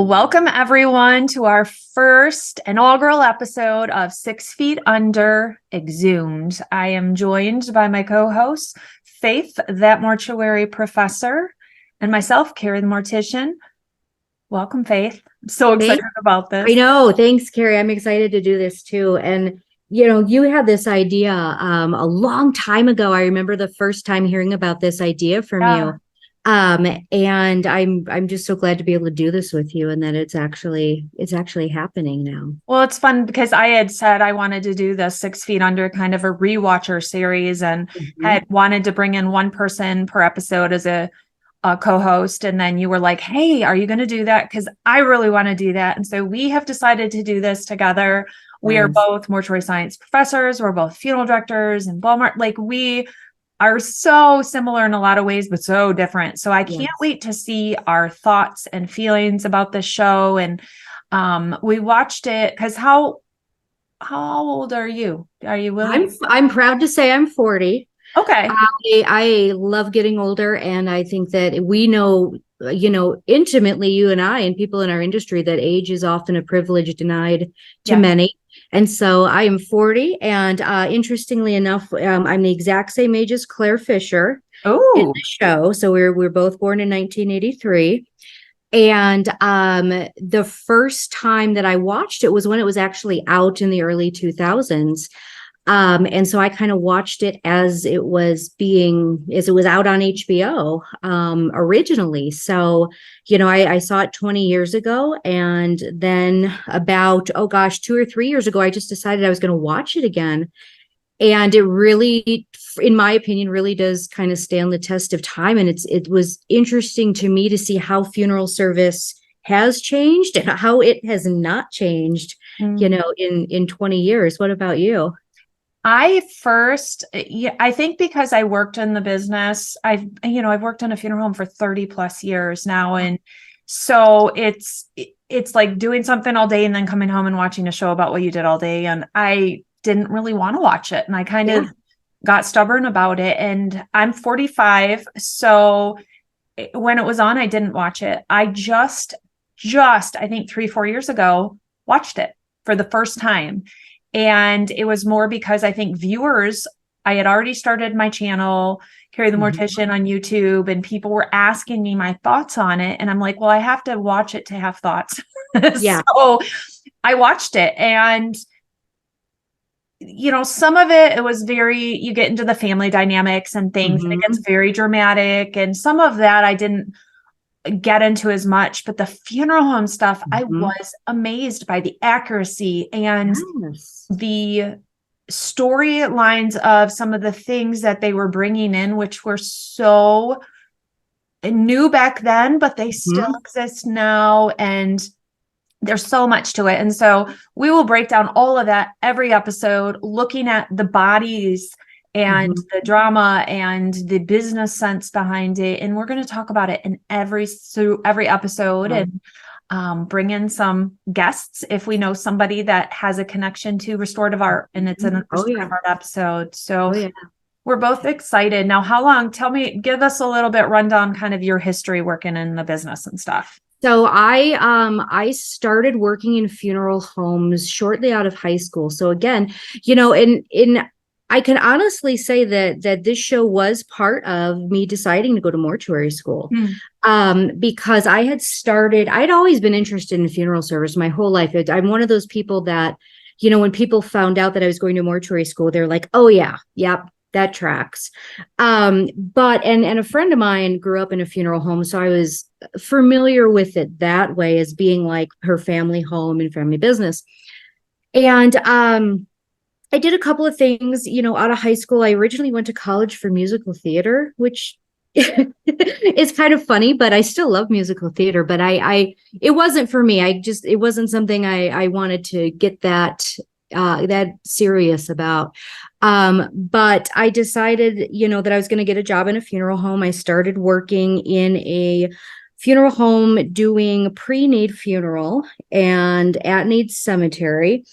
Well, welcome everyone to our first inaugural episode of 6 Feet Under Exhumed. I am joined by my co-host, Faith, that mortuary professor, and myself, Kari, the mortician. Welcome, Faith. I'm so excited about this. I know. Thanks, Kari. I'm excited to do this too. And you had this idea a long time ago. I remember the first time hearing about this idea from you. And I'm just so glad to be able to do this with you and that it's actually happening now. Well, it's fun because I had said I wanted to do the 6 Feet Under kind of a rewatcher series and had wanted to bring in one person per episode as a co-host. And then you were like, hey, are you going to do that? Because I really want to do that. And so we have decided to do this together. We are both mortuary science professors. We're both funeral directors and we are so similar in a lot of ways, but so different. So I can't wait to see our thoughts and feelings about the show. And we watched it because how old are you? Are you willing? I'm proud to say I'm 40. Okay. I love getting older, and I think that we know, intimately, you and I and people in our industry, that age is often a privilege denied to many. And so I am 40, and interestingly enough, I'm the exact same age as Claire Fisher in the show. So we're both born in 1983. And the first time that I watched it was when it was actually out in the early 2000s. And so I kind of watched it as it was out on HBO originally. So, I saw it 20 years ago. And then about, 2 or 3 years ago, I just decided I was going to watch it again. And it really, in my opinion, really does kind of stand the test of time. And it was interesting to me to see how funeral service has changed and how it has not changed, in 20 years. What about you? I think because I worked in the business, I've worked in a funeral home for 30 plus years now. And so it's like doing something all day and then coming home and watching a show about what you did all day. And I didn't really want to watch it. And I kind of got stubborn about it. And I'm 45. So when it was on, I didn't watch it. I just, I think 3-4 years ago, watched it for the first time. And it was more because I think I had already started my channel, Kari the Mortician on YouTube, and people were asking me my thoughts on it. And I'm like, well, I have to watch it to have thoughts. So I watched it, and, some of it was you get into the family dynamics and things, and it gets very dramatic. And some of that I didn't get into as much, but the funeral home stuff, I was amazed by the accuracy and the storylines of some of the things that they were bringing in, which were so new back then, but they still exist now. And there's so much to it. And so we will break down all of that every episode, looking at the bodies and the drama and the business sense behind it. And we're going to talk about it in every episode and bring in some guests if we know somebody that has a connection to restorative art and it's in a restorative art episode. So we're both excited. Now, how long? Give us a little bit rundown kind of your history working in the business and stuff. So I started working in funeral homes shortly out of high school. So again, I can honestly say that this show was part of me deciding to go to mortuary school, because I'd always been interested in funeral service my whole life. I'm one of those people that, when people found out that I was going to mortuary school, they're like, oh yeah, yep, that tracks. But a friend of mine grew up in a funeral home, so I was familiar with it that way, as being like her family home and family business. And I did a couple of things, out of high school. I originally went to college for musical theater, which is kind of funny, but I still love musical theater. But it wasn't for me. It wasn't something I wanted to get that serious about. But I decided, that I was going to get a job in a funeral home. I started working in a funeral home doing pre-need funeral and at-need cemetery.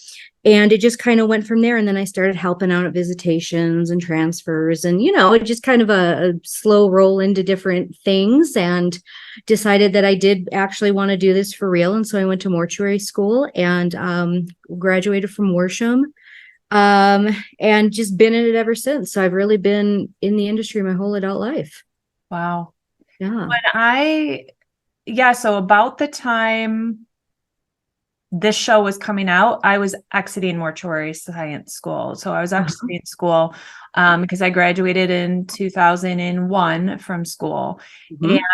And it just kind of went from there. And then I started helping out at visitations and transfers. And, it just kind of a slow roll into different things, and decided that I did actually want to do this for real. And so I went to mortuary school and graduated from Worsham, and just been in it ever since. So I've really been in the industry my whole adult life. Wow. Yeah. So about the time this show was coming out, I was exiting mortuary science school. So I was exiting school because I graduated in 2001 from school.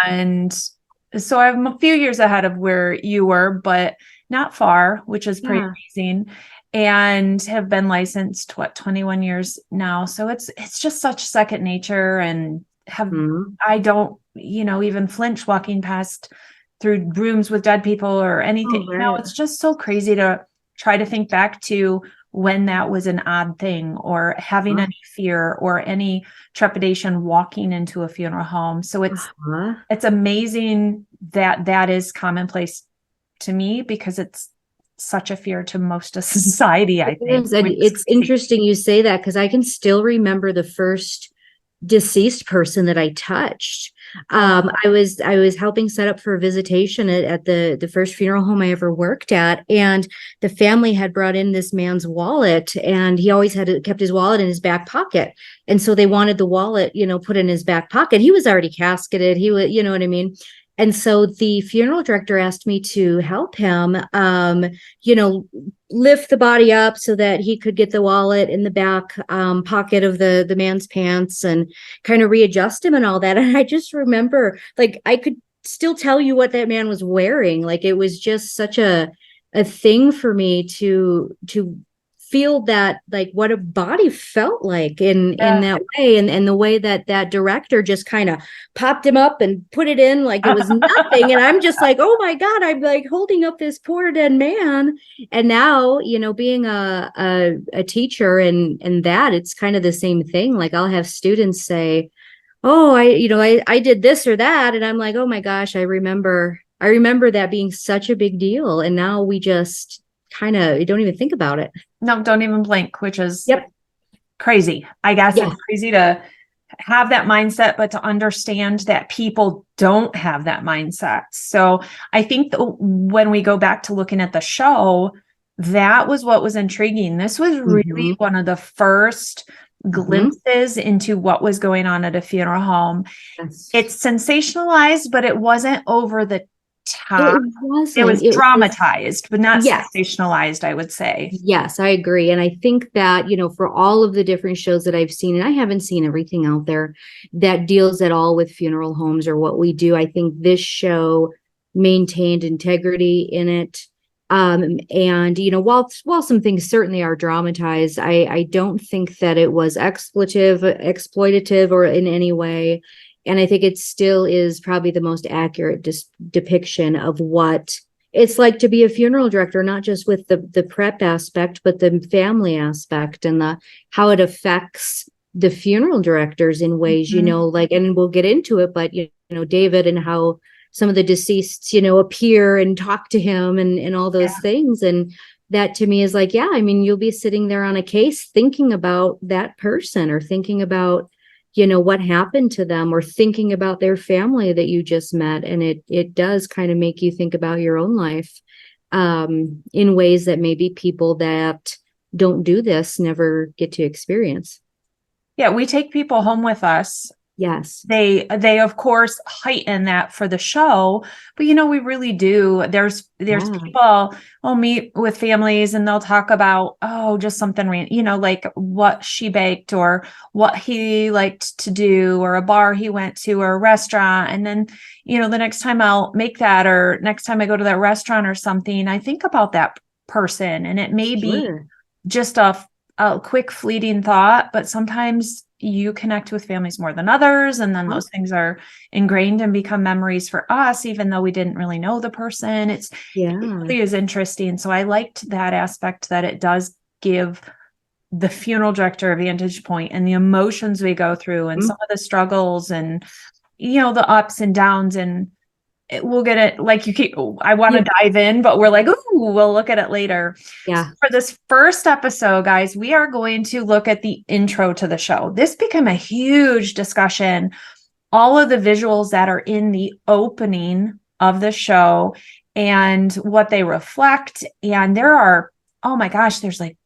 And so I'm a few years ahead of where you were, but not far, which is pretty amazing. And have been licensed, 21 years now. So it's just such second nature, and I don't, even flinch walking past through rooms with dead people or anything. It's just so crazy to try to think back to when that was an odd thing, or having any fear or any trepidation walking into a funeral home. So it's amazing that that is commonplace to me, because it's such a fear to most of society, I think. It's interesting you say that, because I can still remember the first deceased person that I touched. I was helping set up for a visitation at the first funeral home I ever worked at, and the family had brought in this man's wallet, and he always kept his wallet in his back pocket, and so they wanted the wallet, put in his back pocket. He was already casketed. He was, you know what I mean? And so the funeral director asked me to help him, lift the body up so that he could get the wallet in the back pocket of the man's pants, and kind of readjust him and all that. And I just remember, like, I could still tell you what that man was wearing. Like, it was just such a thing for me to feel that, like, what a body felt like in that way, and the way that director just kind of popped him up and put it in like it was nothing. And I'm just like, oh my God, I'm like holding up this poor dead man. And now, being a teacher and that, it's kind of the same thing. Like, I'll have students say, oh, I did this or that, and I'm like, oh my gosh, I remember that being such a big deal, and now we just kind of don't even think about it. No, don't even blink, which is crazy. I guess it's crazy to have that mindset, but to understand that people don't have that mindset. So I think when we go back to looking at the show, that was what was intriguing. This was really one of the first glimpses into what was going on at a funeral home. It's sensationalized, but it wasn't over the top. It was dramatized, but not sensationalized, I would say. Yes, I agree. And I think that, for all of the different shows that I've seen, and I haven't seen everything out there that deals at all with funeral homes or what we do, I think this show maintained integrity in it. And, while some things certainly are dramatized, I don't think that it was exploitative or in any way. And I think it still is probably the most accurate depiction of what it's like to be a funeral director, not just with the prep aspect, but the family aspect, and how it affects the funeral directors in ways, and we'll get into it, but, David, and how some of the deceased, appear and talk to him and all those things. And that to me is like, you'll be sitting there on a case thinking about that person, or thinking about, what happened to them, or thinking about their family that you just met. And it does kind of make you think about your own life in ways that maybe people that don't do this never get to experience. Yeah, we take people home with us. Yes. They of course heighten that for the show, but we really do. There's people will meet with families and they'll talk about, just something, like what she baked, or what he liked to do, or a bar he went to, or a restaurant. And then, the next time I'll make that, or next time I go to that restaurant or something, I think about that person, and it may be just a quick fleeting thought, but sometimes you connect with families more than others. And then those things are ingrained and become memories for us, even though we didn't really know the person. It really is interesting. So I liked that aspect, that it does give the funeral director a vantage point, and the emotions we go through, and some of the struggles, and, the ups and downs. And we'll get it like you keep, I want to dive in, but we're like, ooh, we'll look at it later. Yeah. So for this first episode, guys, we are going to look at the intro to the show. This became a huge discussion. All of the visuals that are in the opening of the show and what they reflect. And there are, oh my gosh, there's like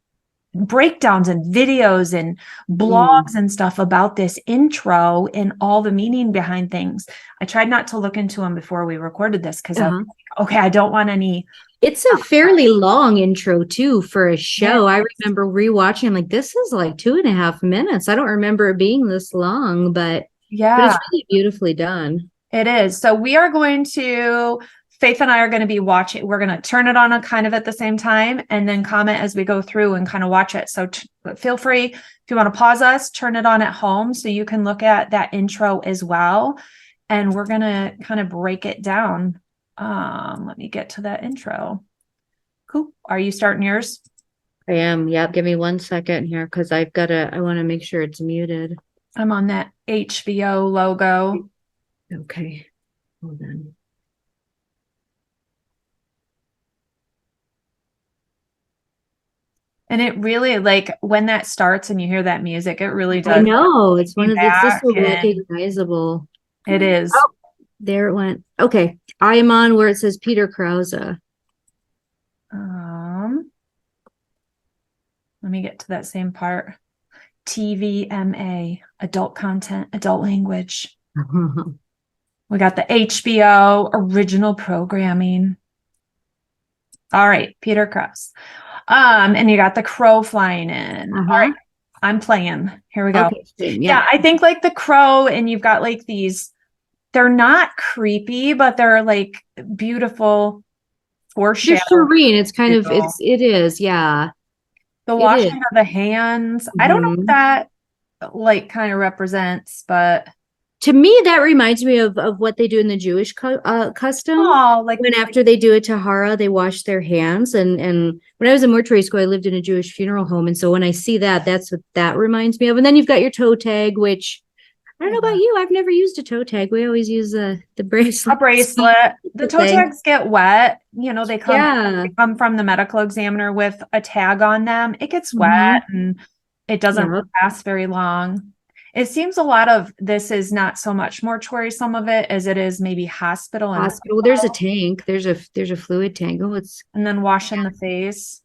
breakdowns and videos and blogs and stuff about this intro and all the meaning behind things. I tried not to look into them before we recorded this because I was like, okay, I don't want any. It's a fairly long intro too for a show. I remember rewatching. I'm like, this is like 2.5 minutes. I don't remember it being this long, but it's really beautifully done. It is. So we are going to, Faith and I are going to be watching. We're going to turn it on a kind of at the same time and then comment as we go through and kind of watch it. So feel free, if you want to pause us, turn it on at home so you can look at that intro as well. And we're going to kind of break it down. Let me get to that intro. Cool. Are you starting yours? I am. Yep. Give me 1 second here because I want to make sure it's muted. I'm on that HBO logo. Okay. Hold on. And it really, like, when that starts and you hear that music, it really does. I know. It's so recognizable. It is. Oh, there it went. Okay. I am on where it says Peter Krause. Let me get to that same part. TVMA, adult content, adult language. We got the HBO original programming. All right, Peter Krause. And you got the crow flying in. All right, I'm playing. Here we go. Okay, yeah, I think like the crow, and you've got like these, they're not creepy, but they're like beautiful foreshadowing. They're serene. It's kind of, it is, yeah. The washing of the hands. I don't know what that like kind of represents, but to me, that reminds me of what they do in the Jewish custom. Oh, like when after they do a tahara, they wash their hands. And when I was in mortuary school, I lived in a Jewish funeral home. And so when I see that, that's what that reminds me of. And then you've got your toe tag, which I don't know about you. I've never used a toe tag. We always use the bracelet. A bracelet. The toe tags get wet. You know, they come from the medical examiner with a tag on them. It gets wet and it doesn't last very long. It seems a lot of this is not so much mortuary, some of it, as it is maybe hospital. There's a tank. There's a fluid tank. Oh, and then washing the face.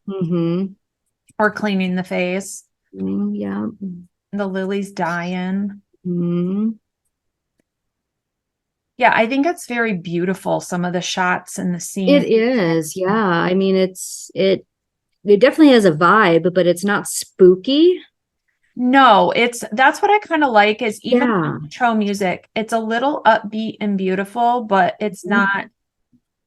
Or cleaning the face. Yeah. The lily's dying. Yeah, I think it's very beautiful, some of the shots and the scenes. It is, yeah. I mean, it definitely has a vibe, but it's not spooky. No, that's what I kind of like is even intro music. It's a little upbeat and beautiful, but it's not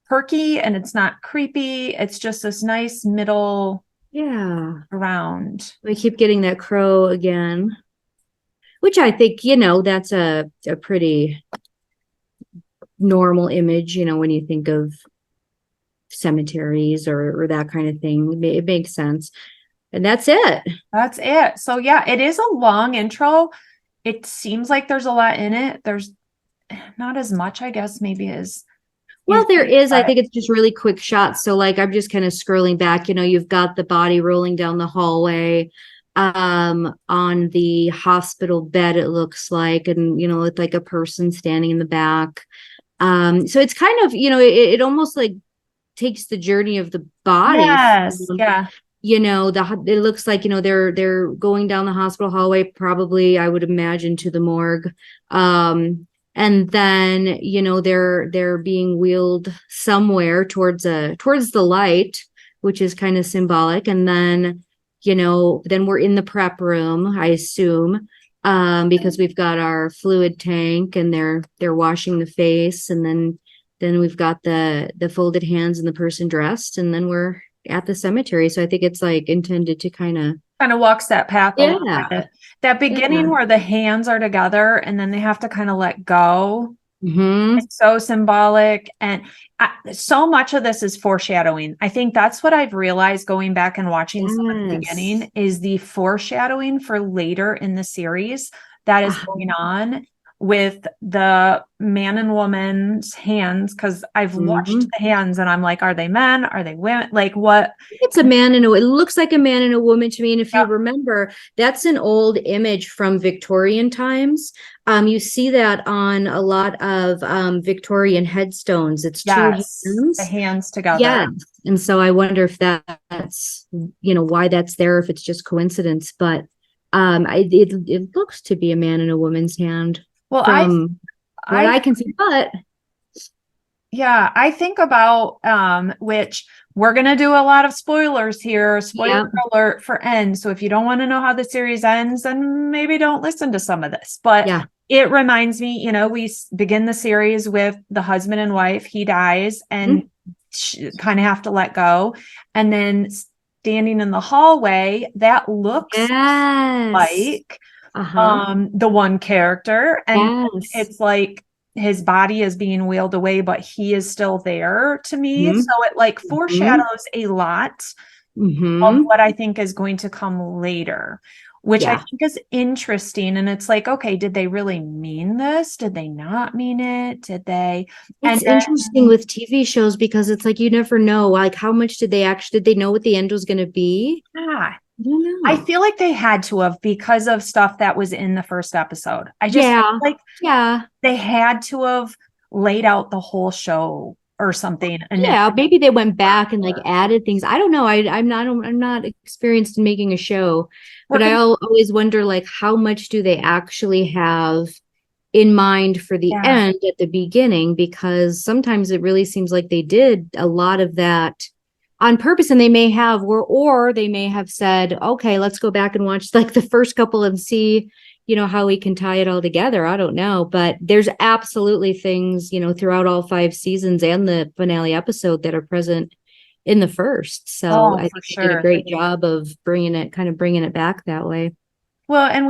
perky and it's not creepy. It's just this nice middle ground. We keep getting that crow again, which I think, that's a pretty normal image, when you think of cemeteries or that kind of thing. It makes sense. And that's it. So yeah, it is a long intro. It seems like there's a lot in it. There's not as much, I guess, maybe as well, there is. I think it's just really quick shots. So like I'm just kind of scrolling back, you've got the body rolling down the hallway on the hospital bed, it looks like, and with like a person standing in the back. So it's kind of, it almost like takes the journey of the body. Yes. Yeah. It looks like, they're going down the hospital hallway, probably, I would imagine, to the morgue. And then, they're being wheeled somewhere towards the light, which is kind of symbolic. And then, then we're in the prep room, I assume, because we've got our fluid tank and they're washing the face. And then we've got the folded hands and the person dressed, and then we're at the cemetery. So I think it's like intended to kind of walks that path. That beginning where the hands are together and then they have to kind of let go. It's so symbolic. And so much of this is foreshadowing. I think that's what I've realized going back and watching some at the beginning is the foreshadowing for later in the series that is going on. with the man and woman's hands, because I've watched the hands and I'm like, are they men? Are they women? Like what? It's a man and it looks like a man and a woman to me. And if you remember, that's an old image from Victorian times. You see that on a lot of Victorian headstones. It's two hands. The hands together. Yes. And so I wonder if that's, why that's there, if it's just coincidence. But it looks to be a man and a woman's hand. Well, from what I can see, but yeah, I think about which we're gonna do a lot of spoilers here. Spoiler alert for End. So if you don't want to know how the series ends, then maybe don't listen to some of this. But it reminds me, we begin the series with the husband and wife. He dies and kind of have to let go, and then standing in the hallway, that looks like the one character, and it's like his body is being wheeled away, but he is still there to me. So it like foreshadows a lot of what I think is going to come later, which I think is interesting. And it's like, okay, did they really mean this? Did they not mean it? Did they? It's interesting with TV shows because it's like, you never know, like how much did they know what the end was going to be? I feel like they had to have, because of stuff that was in the first episode. I just feel like they had to have laid out the whole show or something. And maybe they went back and like added things. I don't know. I'm not experienced in making a show, but I always wonder like how much do they actually have in mind for the end at the beginning? Because sometimes it really seems like they did a lot of that on purpose, and they may have, or they may have said, okay, let's go back and watch like the first couple and see, how we can tie it all together. I don't know, but there's absolutely things, throughout all 5 seasons and the finale episode that are present in the first. So I think they did a great job of bringing it back that way. Well, and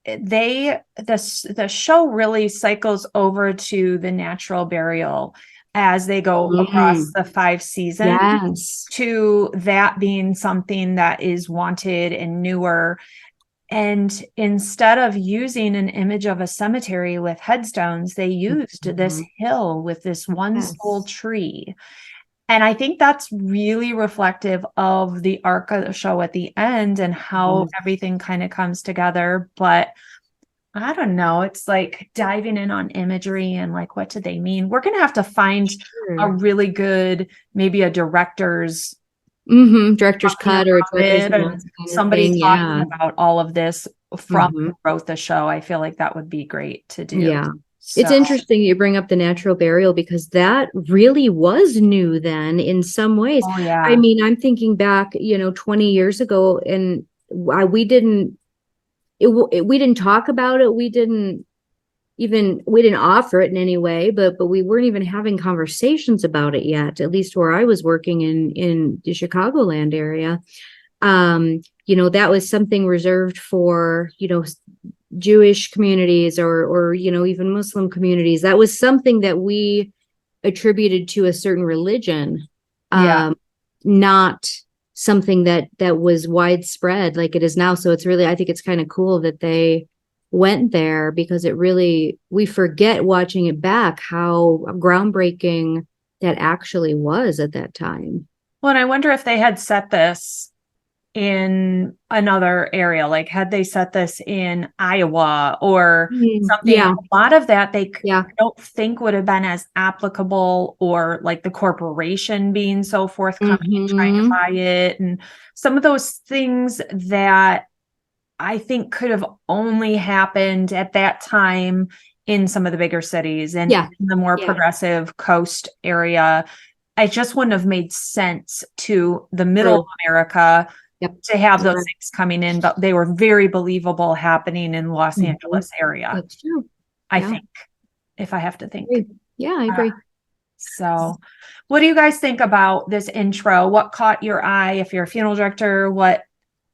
the show really cycles over to the natural burial as they go across the 5 seasons, to that being something that is wanted and newer. And instead of using an image of a cemetery with headstones, they used this hill with this one sole tree. And I think that's really reflective of the arc of the show at the end and how everything kind of comes together. But I don't know. It's like diving in on imagery and like, what do they mean? We're going to have to find a really good, maybe a director's cut or somebody talking about all of this from who wrote the show. I feel like that would be great to do. Yeah. So. It's interesting you bring up the natural burial because that really was new then in some ways. Oh, yeah. I mean, I'm thinking back, 20 years ago, and we didn't talk about it. We didn't offer it in any way, but we weren't even having conversations about it yet, at least where I was working in the Chicagoland area. That was something reserved for, Jewish communities or even Muslim communities. That was something that we attributed to a certain religion, not something that was widespread like it is now. So it's really, I think it's kind of cool that they went there, because we forget watching it back how groundbreaking that actually was at that time. Well, and I wonder if they had set this in another area, like had they set this in Iowa or something. A lot of that I don't think would have been as applicable, or like the corporation being so forthcoming trying to buy it, and some of those things that I think could have only happened at that time in some of the bigger cities and in the more progressive coast area. I just wouldn't have made sense to the middle of America to have those things coming in, but they were very believable happening in Los Angeles area. That's true. I think, if I have to think. I agree. So what do you guys think about this intro? What caught your eye? If you're a funeral director, what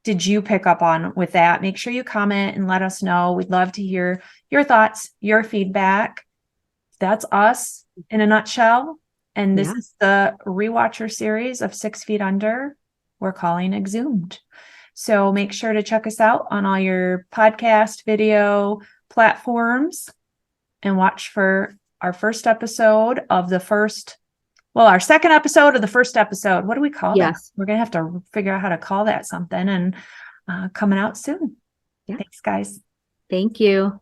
did you pick up on with that? Make sure you comment and let us know. We'd love to hear your thoughts, your feedback. That's us in a nutshell. And this is the Rewatcher series of 6 Feet Under. We're calling Exhumed. So make sure to check us out on all your podcast video platforms. and watch for our first episode of the first, well, our second episode of the first episode. What do we call that? We're going to have to figure out how to call that something, and coming out soon. Yeah. Thanks, guys. Thank you.